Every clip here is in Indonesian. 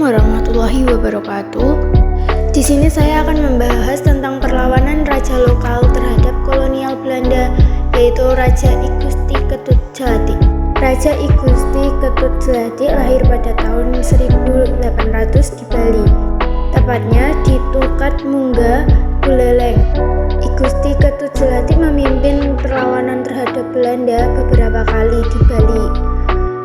warahmatullahi wabarakatuh. Di sini saya akan membahas tentang perlawanan raja lokal terhadap kolonial Belanda, yaitu Raja I Gusti Ketut Jelati. Raja I Gusti Ketut Jelati lahir pada tahun 1800 di Bali, tepatnya di Tukat Mungga, Buleleng. I Gusti Ketut Jelati memimpin perlawanan terhadap Belanda beberapa kali di Bali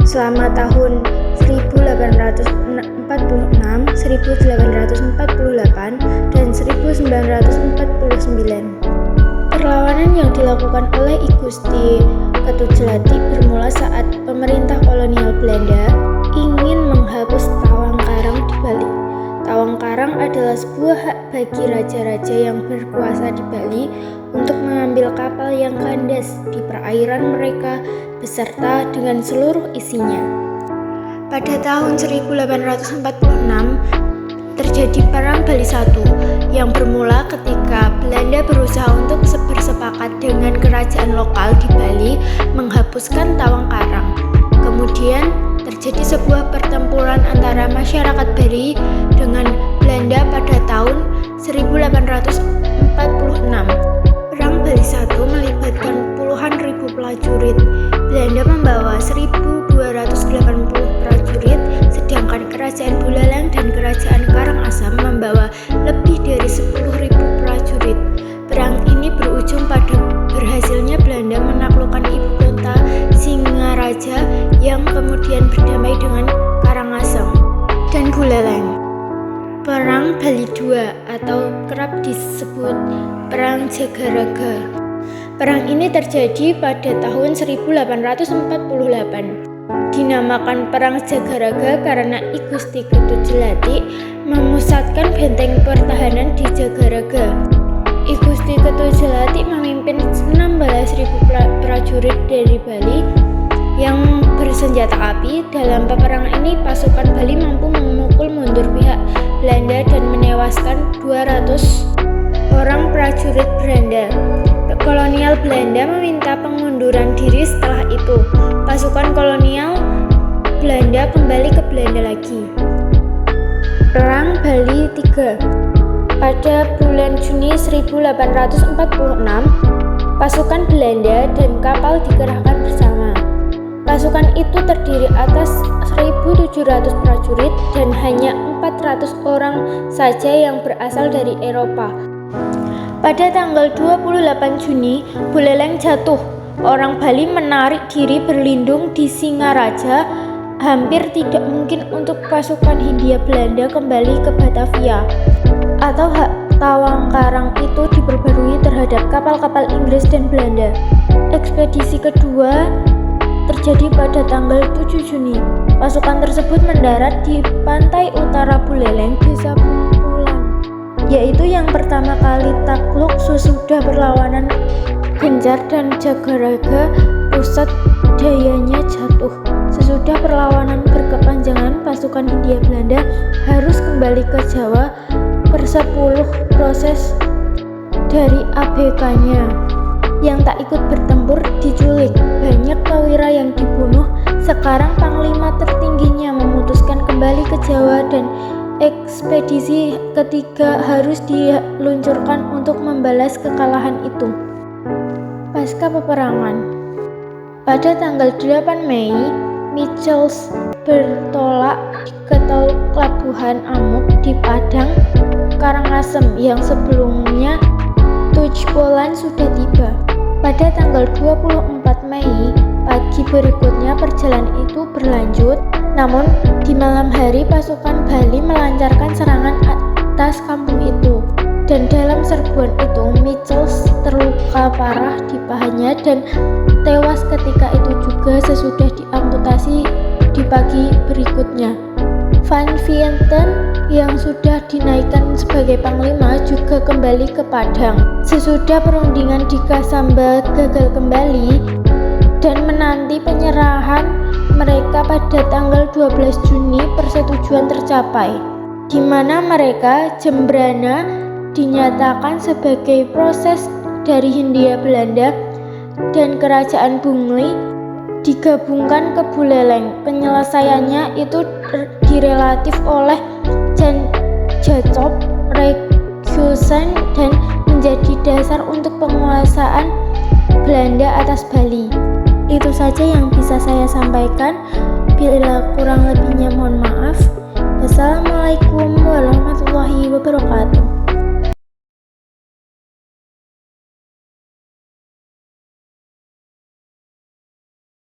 selama tahun 1846, 1848, dan 1949. Perlawanan yang dilakukan oleh I Gusti Ketut Jelati bermula saat pemerintah kolonial Belanda ingin menghapus Tawang Karang di Bali. Tawang Karang adalah sebuah hak bagi raja-raja yang berkuasa di Bali untuk mengambil kapal yang kandas di perairan mereka beserta dengan seluruh isinya. Pada tahun 1846 terjadi Perang Bali I yang bermula ketika Belanda berusaha untuk bersepakat dengan kerajaan lokal di Bali menghapuskan Tawang Karang. Kemudian terjadi sebuah pertempuran antara masyarakat Bali dengan Belanda pada tahun 1846. Perang Bali I melibatkan puluhan ribu prajurit. Belanda membawa 1.280 prajurit, sedangkan kerajaan Buleleng dan kerajaan Karangasem membawa lebih dari 10.000 prajurit. Perang ini berujung pada berhasilnya Belanda menaklukkan ibu kota Singaraja yang kemudian berdamai dengan Karangasem dan Buleleng. Perang Bali II atau kerap disebut Perang Jagaraga. Perang ini terjadi pada tahun 1848. Dinamakan Perang Jagaraga karena I Gusti Ketut Jelati memusatkan benteng pertahanan di Jagaraga. I Gusti Ketut Jelati memimpin 16.000 prajurit dari Bali yang bersenjata api. Dalam peperangan ini pasukan Bali mampu memukul mundur pihak Belanda dan menewaskan 200 orang prajurit Belanda. Kolonial Belanda meminta pengunduran diri. Setelah itu, pasukan kolonial Belanda kembali ke Belanda lagi. Perang Bali III. Pada bulan Juni 1846, pasukan Belanda dan kapal dikerahkan bersama. Pasukan itu terdiri atas 1.700 prajurit dan hanya 400 orang saja yang berasal dari Eropa. Pada tanggal 28 Juni, Buleleng jatuh. Orang Bali menarik diri berlindung di Singaraja. Hampir tidak mungkin untuk pasukan Hindia Belanda kembali ke Batavia atau hak Tawang Karang itu diperbarui terhadap kapal-kapal Inggris dan Belanda. Ekspedisi kedua terjadi pada tanggal 7 Juni. Pasukan tersebut mendarat di pantai utara Buleleng, Desa Bungkulan, yaitu yang pertama kali takluk sesudah perlawanan gencar dan Jagaraga pusat dayanya jatuh. Sesudah perlawanan berkepanjangan, pasukan Hindia Belanda harus kembali ke Jawa per 10 proses dari ABK-nya yang tak ikut bertempur diculik. Banyak perwira yang dibunuh. Sekarang panglima tertingginya memutuskan kembali ke Jawa dan ekspedisi ketiga harus diluncurkan untuk membalas kekalahan itu. Pasca peperangan, pada tanggal 8 Mei, Michels bertolak ke Pelabuhan Amuk di Padang, Karangasem yang sebelumnya Tuchpolan sudah tiba. Pada tanggal 24 Mei, pagi berikutnya perjalanan itu berlanjut. Namun, di malam hari pasukan Bali melancarkan serangan atas kampung itu. Dan dalam serbuan itu, Michels terluka parah di pahanya dan tewas ketika itu juga sesudah diamputasi di pagi berikutnya. Van Vienten yang sudah dinaikkan sebagai panglima juga kembali ke Padang. Sesudah perundingan di Kasamba gagal kembali dan menanti penyerahan mereka pada tanggal 12 Juni persetujuan tercapai, di mana mereka Jembrana dinyatakan sebagai proses dari Hindia Belanda dan Kerajaan Bungli digabungkan ke Buleleng. Penyelesaiannya itu direlatif oleh Jacop Rekusen dan menjadi dasar untuk penguasaan Belanda atas Bali. Itu saja yang bisa saya sampaikan. Bila kurang lebihnya mohon maaf. Wassalamualaikum warahmatullahi wabarakatuh.